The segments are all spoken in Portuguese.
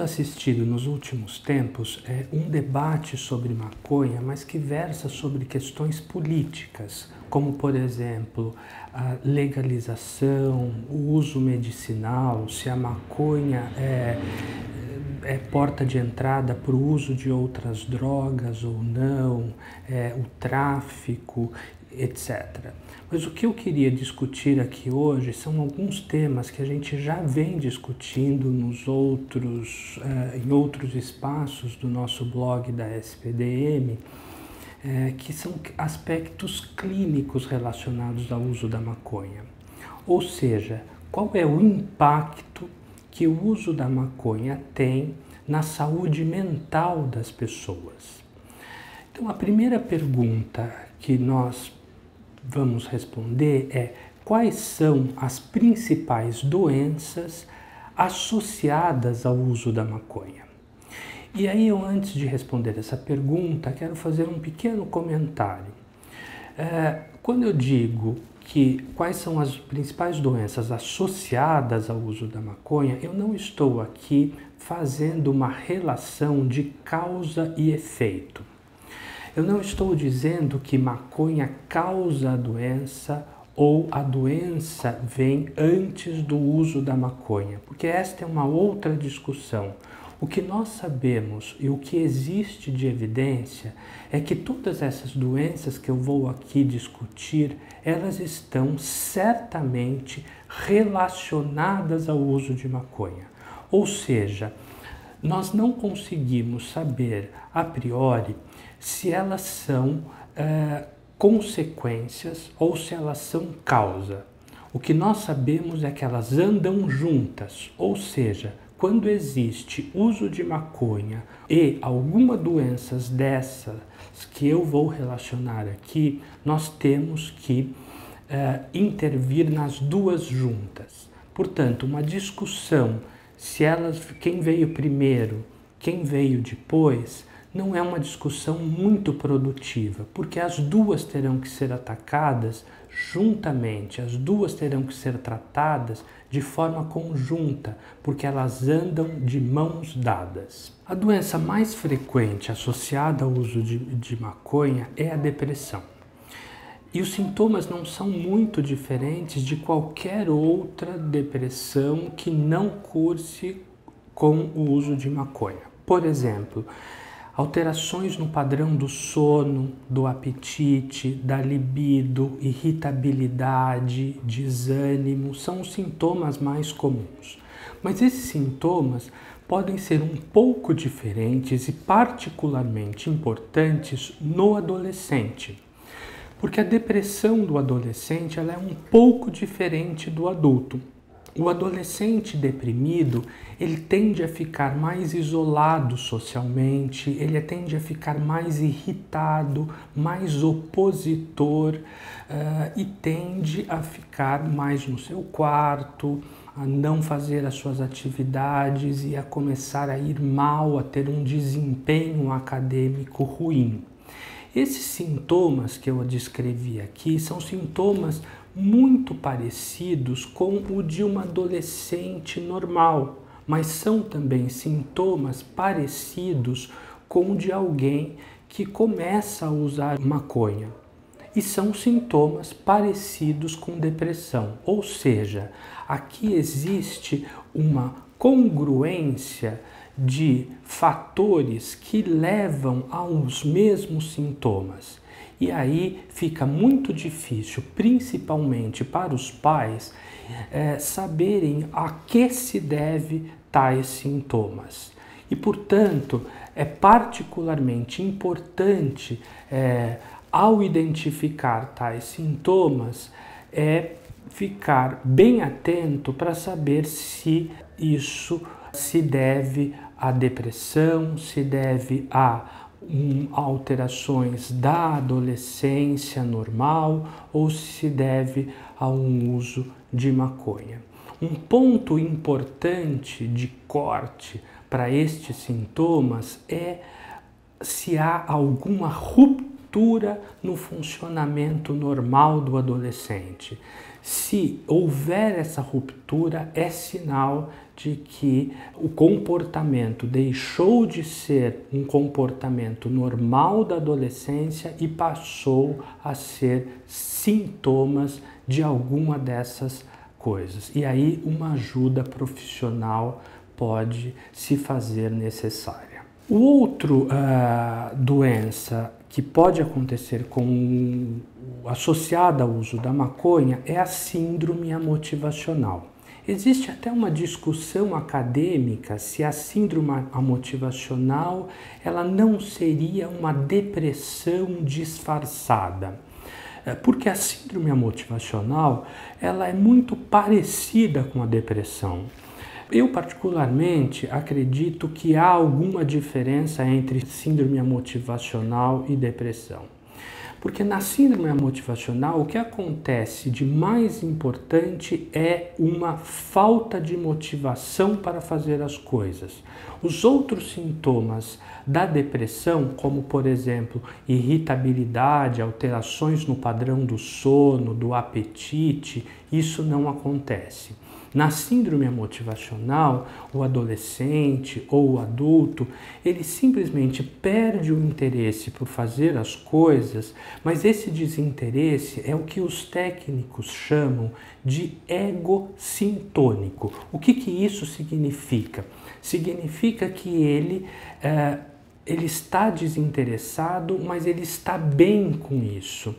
assistido nos últimos tempos um debate sobre maconha, mas que versa sobre questões políticas, como, por exemplo, a legalização, o uso medicinal, se a maconha é porta de entrada para o uso de outras drogas ou não, o tráfico, etc. Mas o que eu queria discutir aqui hoje são alguns temas que a gente já vem discutindo em outros espaços do nosso blog da SPDM, que são aspectos clínicos relacionados ao uso da maconha. Ou seja, qual é o impacto que o uso da maconha tem na saúde mental das pessoas. Então, a primeira pergunta que nós vamos responder é: quais são as principais doenças associadas ao uso da maconha? E aí, eu, antes de responder essa pergunta, quero fazer um pequeno comentário. Quando eu digo quais são as principais doenças associadas ao uso da maconha, eu não estou aqui fazendo uma relação de causa e efeito. Eu não estou dizendo que maconha causa a doença ou a doença vem antes do uso da maconha, porque esta é uma outra discussão. O que nós sabemos e o que existe de evidência é que todas essas doenças que eu vou aqui discutir, elas estão certamente relacionadas ao uso de maconha. Ou seja, nós não conseguimos saber a priori se elas são consequências ou se elas são causa. O que nós sabemos é que elas andam juntas, ou seja, quando existe uso de maconha e alguma doenças dessas que eu vou relacionar aqui, nós temos que intervir nas duas juntas. Portanto, uma discussão quem veio primeiro, quem veio depois, não é uma discussão muito produtiva, porque as duas terão que ser atacadas juntamente, as duas terão que ser tratadas de forma conjunta, porque elas andam de mãos dadas. A doença mais frequente associada ao uso de maconha é a depressão. E os sintomas não são muito diferentes de qualquer outra depressão que não curse com o uso de maconha. Por exemplo, alterações no padrão do sono, do apetite, da libido, irritabilidade, desânimo, são os sintomas mais comuns. Mas esses sintomas podem ser um pouco diferentes e particularmente importantes no adolescente. Porque a depressão do adolescente ela é um pouco diferente do adulto. O adolescente deprimido, ele tende a ficar mais isolado socialmente, ele tende a ficar mais irritado, mais opositor e tende a ficar mais no seu quarto, a não fazer as suas atividades e a começar a ir mal, a ter um desempenho acadêmico ruim. Esses sintomas que eu descrevi aqui são sintomas muito parecidos com o de uma adolescente normal, mas são também sintomas parecidos com o de alguém que começa a usar maconha. E são sintomas parecidos com depressão, ou seja, aqui existe uma congruência de fatores que levam aos mesmos sintomas. E aí fica muito difícil, principalmente para os pais, saberem a que se deve tais sintomas. E, portanto, é particularmente importante, ao identificar tais sintomas, ficar bem atento para saber se isso se deve à depressão, se deve a alterações da adolescência normal ou se deve a um uso de maconha. Um ponto importante de corte para estes sintomas é se há alguma ruptura ruptura no funcionamento normal do adolescente. Se houver essa ruptura, é sinal de que o comportamento deixou de ser um comportamento normal da adolescência e passou a ser sintomas de alguma dessas coisas. E aí uma ajuda profissional pode se fazer necessária. Outro doença que pode acontecer associada ao uso da maconha é a síndrome amotivacional. Existe até uma discussão acadêmica se a síndrome amotivacional ela não seria uma depressão disfarçada. Porque a síndrome amotivacional ela é muito parecida com a depressão. Eu particularmente acredito que há alguma diferença entre síndrome amotivacional e depressão. Porque na síndrome amotivacional o que acontece de mais importante é uma falta de motivação para fazer as coisas. Os outros sintomas da depressão, como por exemplo irritabilidade, alterações no padrão do sono, do apetite, isso não acontece. Na síndrome amotivacional, o adolescente ou o adulto, ele simplesmente perde o interesse por fazer as coisas, mas esse desinteresse é o que os técnicos chamam de egocintônico. O que isso significa? Significa que ele está desinteressado, mas ele está bem com isso,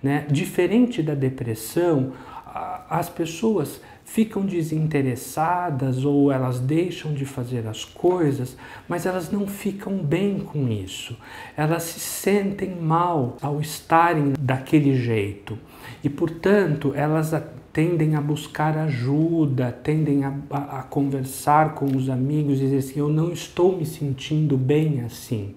né? Diferente da depressão, as pessoas ficam desinteressadas ou elas deixam de fazer as coisas, mas elas não ficam bem com isso. Elas se sentem mal ao estarem daquele jeito e, portanto, elas tendem a buscar ajuda, tendem a conversar com os amigos e dizer assim, eu não estou me sentindo bem assim.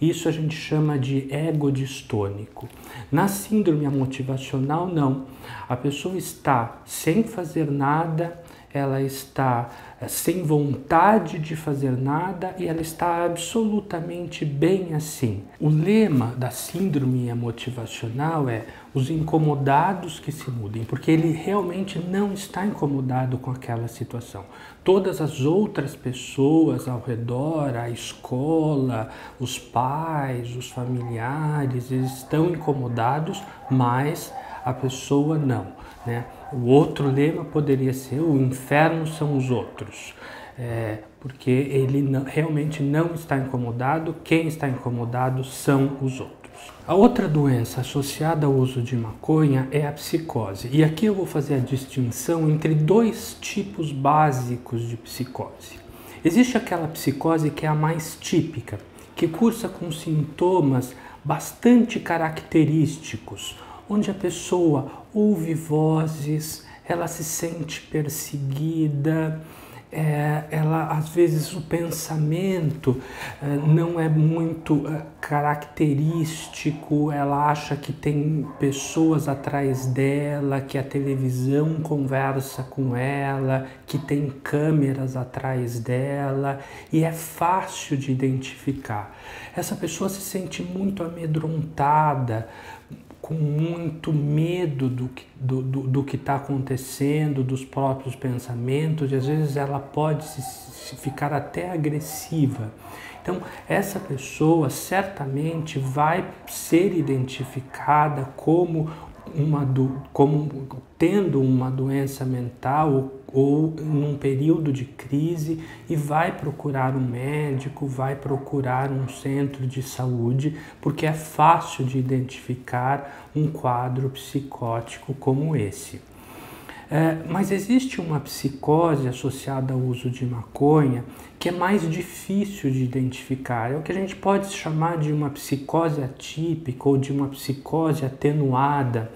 Isso a gente chama de ego distônico. Na síndrome amotivacional, não. A pessoa está sem fazer nada, ela está sem vontade de fazer nada e ela está absolutamente bem assim. O lema da síndrome amotivacional é os incomodados que se mudem, porque ele realmente não está incomodado com aquela situação. Todas as outras pessoas ao redor, a escola, os pais, os familiares, eles estão incomodados, mas a pessoa não, né? O outro lema poderia ser o inferno são os outros, porque ele realmente não está incomodado, quem está incomodado são os outros. A outra doença associada ao uso de maconha é a psicose. E aqui eu vou fazer a distinção entre dois tipos básicos de psicose. Existe aquela psicose que é a mais típica, que cursa com sintomas bastante característicos, onde a pessoa ouve vozes, ela se sente perseguida, às vezes o pensamento não é muito característico, ela acha que tem pessoas atrás dela, que a televisão conversa com ela, que tem câmeras atrás dela e é fácil de identificar. Essa pessoa se sente muito amedrontada, com muito medo do que está acontecendo, dos próprios pensamentos, e às vezes ela pode ficar até agressiva. Então, essa pessoa certamente vai ser identificada como tendo uma doença mental ou num período de crise e vai procurar um médico, vai procurar um centro de saúde, porque é fácil de identificar um quadro psicótico como esse. Mas existe uma psicose associada ao uso de maconha que é mais difícil de identificar. É o que a gente pode chamar de uma psicose atípica ou de uma psicose atenuada,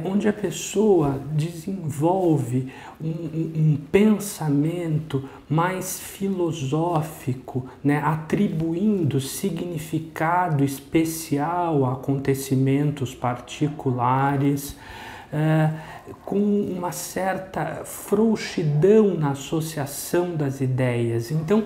onde a pessoa desenvolve um pensamento mais filosófico, né, atribuindo significado especial a acontecimentos particulares. com uma certa frouxidão na associação das ideias. Então,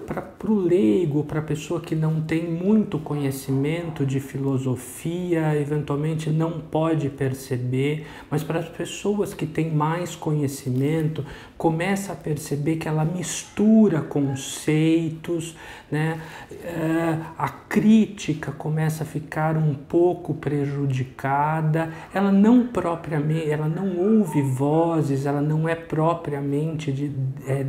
para o leigo, para a pessoa que não tem muito conhecimento de filosofia, eventualmente não pode perceber, mas para as pessoas que têm mais conhecimento, começa a perceber que ela mistura conceitos, né? A crítica começa a ficar um pouco prejudicada, ela não ouve vozes, ela não é propriamente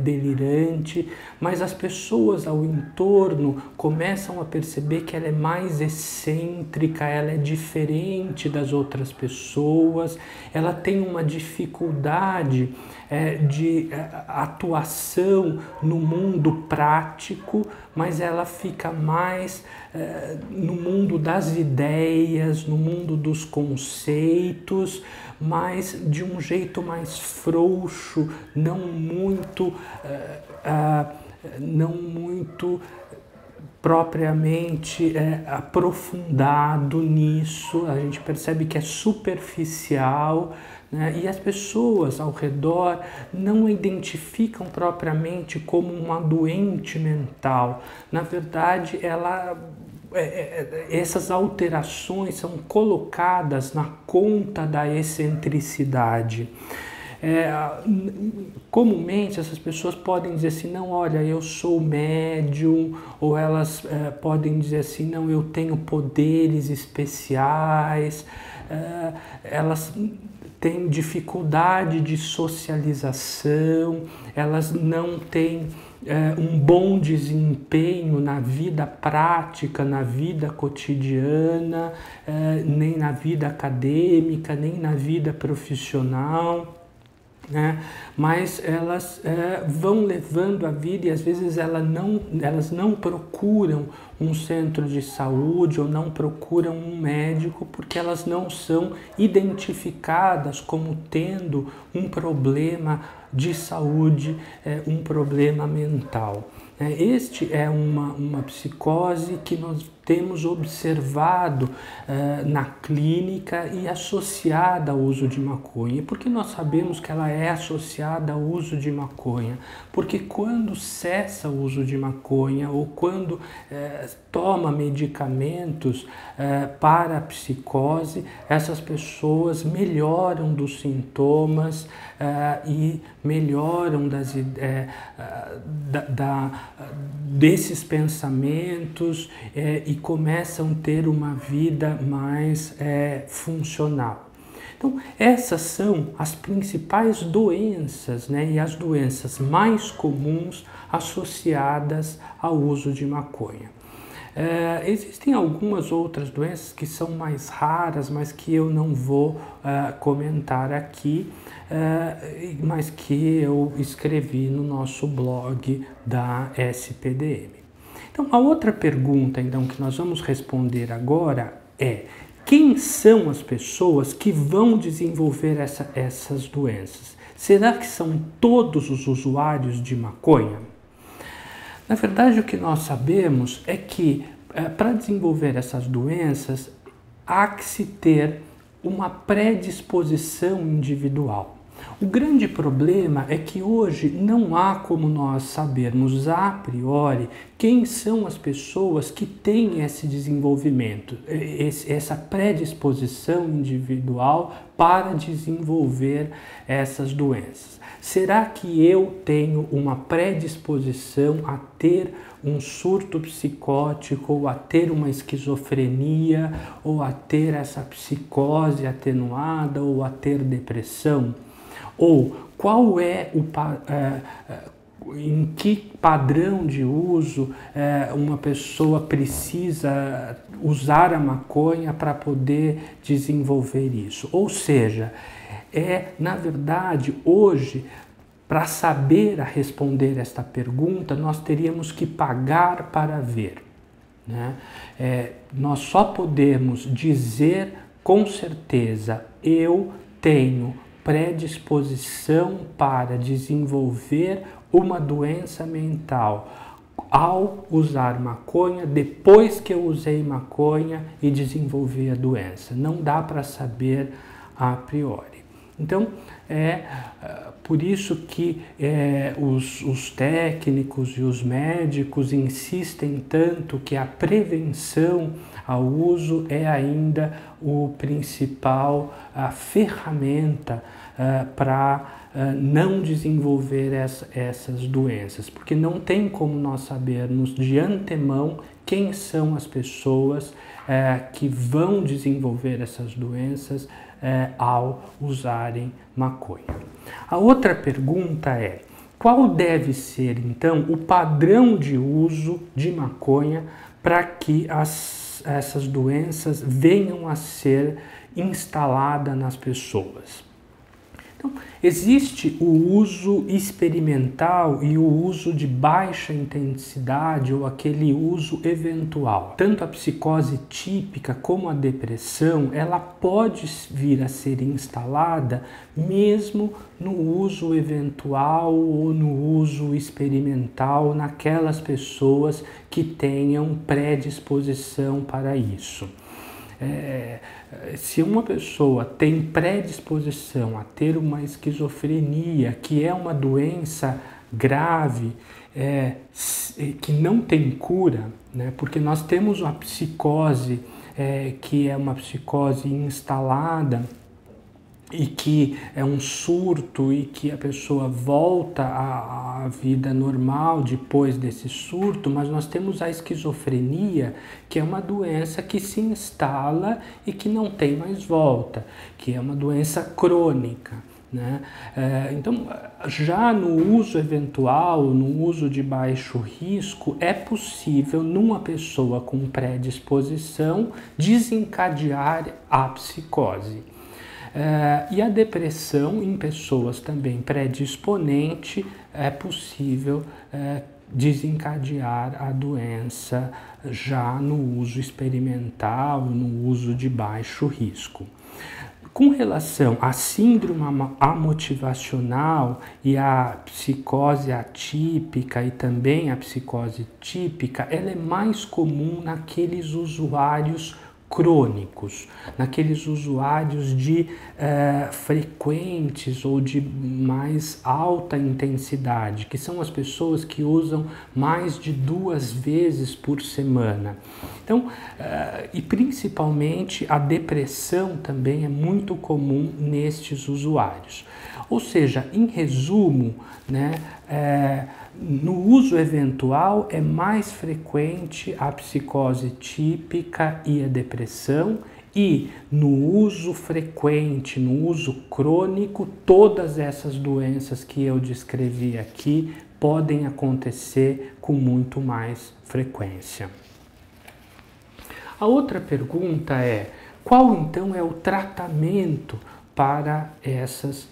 delirante, mas as pessoas ao entorno começam a perceber que ela é mais excêntrica, ela é diferente das outras pessoas, ela tem uma dificuldade de atuação no mundo prático, mas ela fica mais no mundo das ideias, no mundo dos conceitos, mas de um jeito mais frouxo, não muito propriamente aprofundado nisso. A gente percebe que é superficial, né? E as pessoas ao redor não a identificam propriamente como uma doente mental. Na verdade, essas alterações são colocadas na conta da excentricidade. Comumente essas pessoas podem dizer assim, não, olha, eu sou médium, ou elas podem dizer assim, não, eu tenho poderes especiais, elas têm dificuldade de socialização, elas não têm um bom desempenho na vida prática, na vida cotidiana, nem na vida acadêmica, nem na vida profissional. Mas elas vão levando a vida e às vezes elas não procuram um centro de saúde ou não procuram um médico porque elas não são identificadas como tendo um problema de saúde, um problema mental. Este é uma psicose que nós temos observado na clínica e associada ao uso de maconha. E por que nós sabemos que ela é associada ao uso de maconha? Porque quando cessa o uso de maconha ou quando toma medicamentos para a psicose, essas pessoas melhoram dos sintomas e melhoram desses pensamentos e começam a ter uma vida mais funcional. Então, essas são as principais doenças, né, e as doenças mais comuns associadas ao uso de maconha. Existem algumas outras doenças que são mais raras, mas que eu não vou comentar aqui, mas que eu escrevi no nosso blog da SPDM. Então, a outra pergunta então, que nós vamos responder agora é: quem são as pessoas que vão desenvolver essas doenças? Será que são todos os usuários de maconha? Na verdade, o que nós sabemos é que para desenvolver essas doenças há que se ter uma predisposição individual. O grande problema é que hoje não há como nós sabermos a priori quem são as pessoas que têm esse desenvolvimento, essa predisposição individual para desenvolver essas doenças. Será que eu tenho uma predisposição a ter um surto psicótico, ou a ter uma esquizofrenia, ou a ter essa psicose atenuada, ou a ter depressão? Ou qual é em que padrão de uso uma pessoa precisa usar a maconha para poder desenvolver isso? Ou seja, na verdade, hoje, para saber responder esta pergunta, nós teríamos que pagar para ver, né? Nós só podemos dizer com certeza, eu tenho predisposição para desenvolver uma doença mental ao usar maconha, depois que eu usei maconha e desenvolvi a doença. Não dá para saber a priori. Então, por isso que os técnicos e os médicos insistem tanto que a prevenção ao uso é ainda o principal ferramenta para não desenvolver essas doenças, porque não tem como nós sabermos de antemão quem são as pessoas que vão desenvolver essas doenças ao usarem maconha. A outra pergunta é: qual deve ser então o padrão de uso de maconha para que essas doenças venham a ser instaladas nas pessoas? Então, existe o uso experimental e o uso de baixa intensidade ou aquele uso eventual. Tanto a psicose típica como a depressão, ela pode vir a ser instalada mesmo no uso eventual ou no uso experimental naquelas pessoas que tenham predisposição para isso. Se uma pessoa tem predisposição a ter uma esquizofrenia, que é uma doença grave, que não tem cura, né? Porque nós temos a psicose, que é uma psicose instalada, e que é um surto e que a pessoa volta à vida normal depois desse surto, mas nós temos a esquizofrenia, que é uma doença que se instala e que não tem mais volta, que é uma doença crônica, né? Então, já no uso eventual, no uso de baixo risco, é possível, numa pessoa com predisposição, desencadear a psicose. E a depressão em pessoas também predisponentes é possível desencadear a doença já no uso experimental, no uso de baixo risco. Com relação à síndrome amotivacional e à psicose atípica e também a psicose típica, ela é mais comum naqueles usuários crônicos, naqueles usuários de frequentes ou de mais alta intensidade, que são as pessoas que usam mais de 2 vezes por semana. Então, e principalmente a depressão também é muito comum nestes usuários. Ou seja, em resumo, né, no uso eventual é mais frequente a psicose típica e a depressão, e no uso frequente, no uso crônico, todas essas doenças que eu descrevi aqui podem acontecer com muito mais frequência. A outra pergunta é: qual então é o tratamento para essas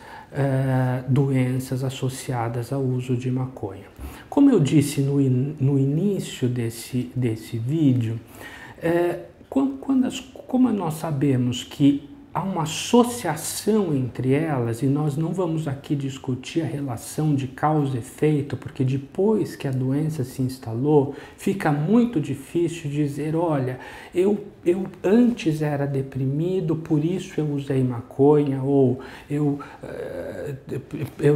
doenças associadas ao uso de maconha? Como eu disse no início desse vídeo, como nós sabemos que há uma associação entre elas, e nós não vamos aqui discutir a relação de causa e efeito, porque depois que a doença se instalou, fica muito difícil dizer: olha, eu antes era deprimido, por isso eu usei maconha, ou eu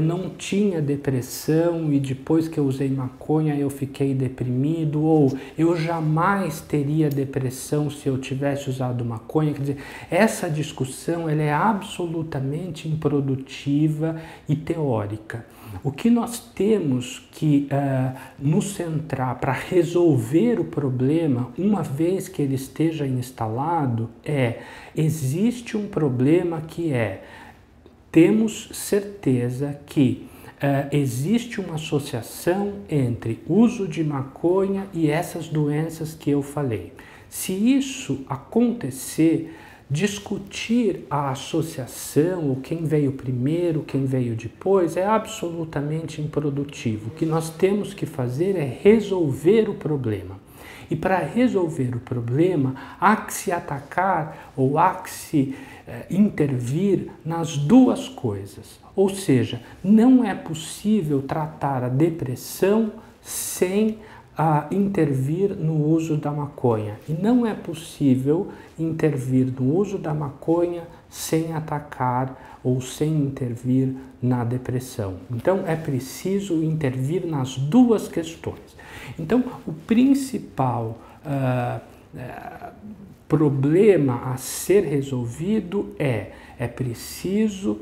não tinha depressão e depois que eu usei maconha eu fiquei deprimido, ou eu jamais teria depressão se eu tivesse usado maconha. Quer dizer, essa discussão ela é absolutamente improdutiva e teórica. O que nós temos que nos centrar para resolver o problema, uma vez que ele esteja instalado, existe um problema que temos certeza que existe uma associação entre uso de maconha e essas doenças que eu falei. Se isso acontecer, discutir a associação, ou quem veio primeiro, quem veio depois, é absolutamente improdutivo. O que nós temos que fazer é resolver o problema. E para resolver o problema, há que se atacar ou há que se intervir nas duas coisas. Ou seja, não é possível tratar a depressão sem a intervir no uso da maconha. E não é possível intervir no uso da maconha sem atacar ou sem intervir na depressão. Então é preciso intervir nas duas questões. Então o principal problema a ser resolvido é preciso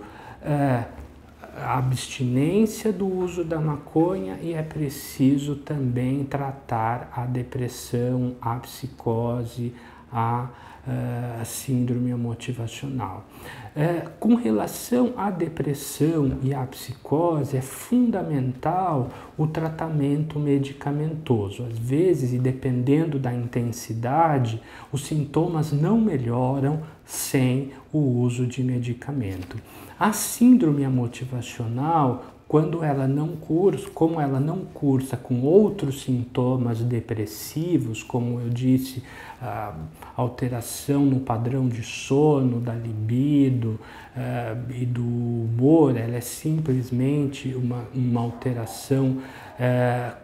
a abstinência do uso da maconha e é preciso também tratar a depressão, a psicose, a síndrome motivacional. Com relação à depressão e à psicose, é fundamental o tratamento medicamentoso. Às vezes, e dependendo da intensidade, os sintomas não melhoram sem o uso de medicamento. A síndrome motivacional, quando ela não cursa, como ela não cursa com outros sintomas depressivos, como eu disse, alteração no padrão de sono, da libido e do humor, ela é simplesmente uma alteração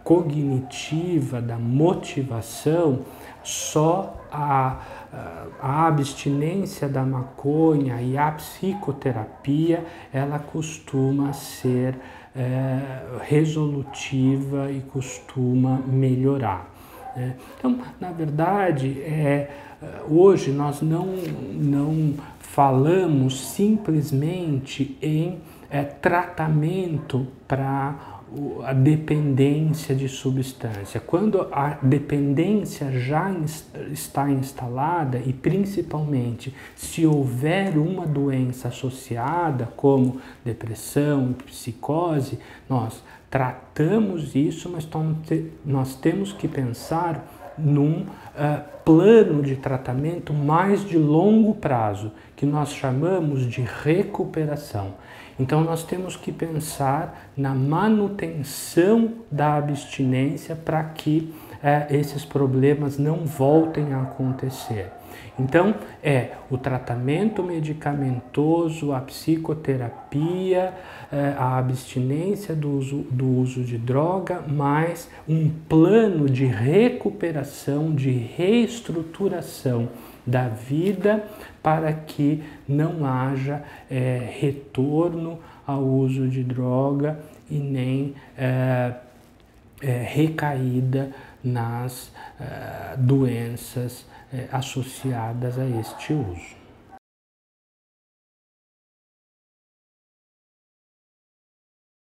cognitiva da motivação, só a abstinência da maconha e a psicoterapia, ela costuma ser resolutiva e costuma melhorar. Então, na verdade, hoje nós não falamos simplesmente em tratamento para a dependência de substância. Quando a dependência já está instalada e principalmente se houver uma doença associada como depressão, psicose, nós tratamos isso, mas nós temos que pensar num plano de tratamento mais de longo prazo, que nós chamamos de recuperação. Então nós temos que pensar na manutenção da abstinência para que esses problemas não voltem a acontecer. Então o tratamento medicamentoso, a psicoterapia, a abstinência do uso de droga, mais um plano de recuperação, de reestruturação da vida para que não haja retorno ao uso de droga e nem recaída nas doenças associadas a este uso.